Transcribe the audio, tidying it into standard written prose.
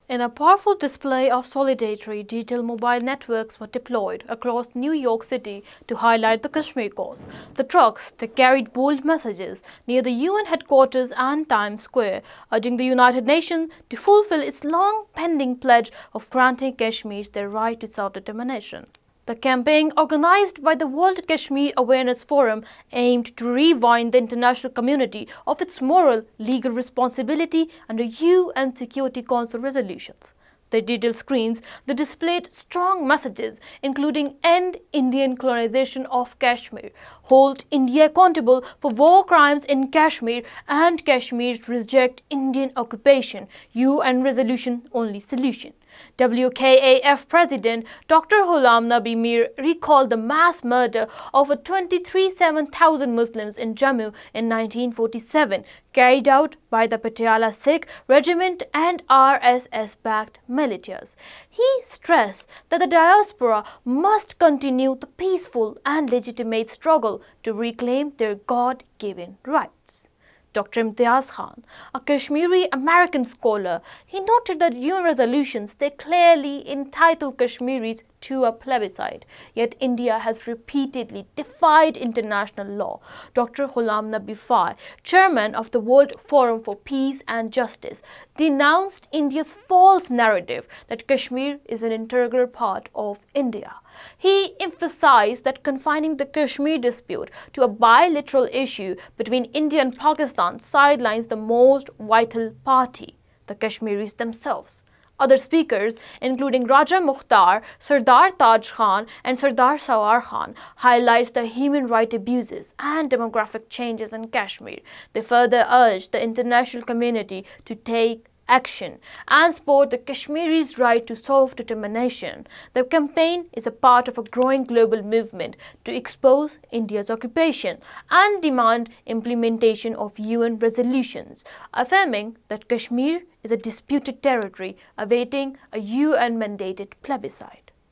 In a powerful display of solidarity, digital mobile networks were deployed across New York City to highlight the Kashmir cause. The trucks that carried bold messages near the UN headquarters and Times Square, urging the United Nations to fulfill its long-pending pledge of granting Kashmirs their right to self-determination. The campaign, organized by the World Kashmir Awareness Forum, aimed to remind the international community of its moral, legal responsibility under UN Security Council resolutions. The digital screens that displayed strong messages, including end Indian colonization of Kashmir, hold India accountable for war crimes in Kashmir, and Kashmir's reject Indian occupation, UN resolution only solution. WKAF President Dr. Ghulam Nabi Mir recalled the mass murder of 23,700 Muslims in Jammu in 1947, carried out by the Patiala Sikh Regiment and RSS-backed militias. He stressed that the diaspora must continue the peaceful and legitimate struggle to reclaim their God-given rights. Dr. Imtiaz Khan, a Kashmiri American scholar, he noted that UN resolutions they clearly entitle Kashmiris to a plebiscite, yet India has repeatedly defied international law. Dr. Ghulam Nabi Fai, chairman of the World Forum for Peace and Justice, denounced India's false narrative that Kashmir is an integral part of India. He emphasized that confining the Kashmir dispute to a bilateral issue between India and Pakistan sidelines the most vital party, the Kashmiris themselves. Other speakers, including Raja Mukhtar, Sardar Taj Khan and Sardar Sawar Khan, highlights the human rights abuses and demographic changes in Kashmir. They further urged the international community to take action and support the Kashmiris' right to self-determination. The campaign is a part of a growing global movement to expose India's occupation and demand implementation of UN resolutions, affirming that Kashmir is a disputed territory awaiting a UN-mandated plebiscite.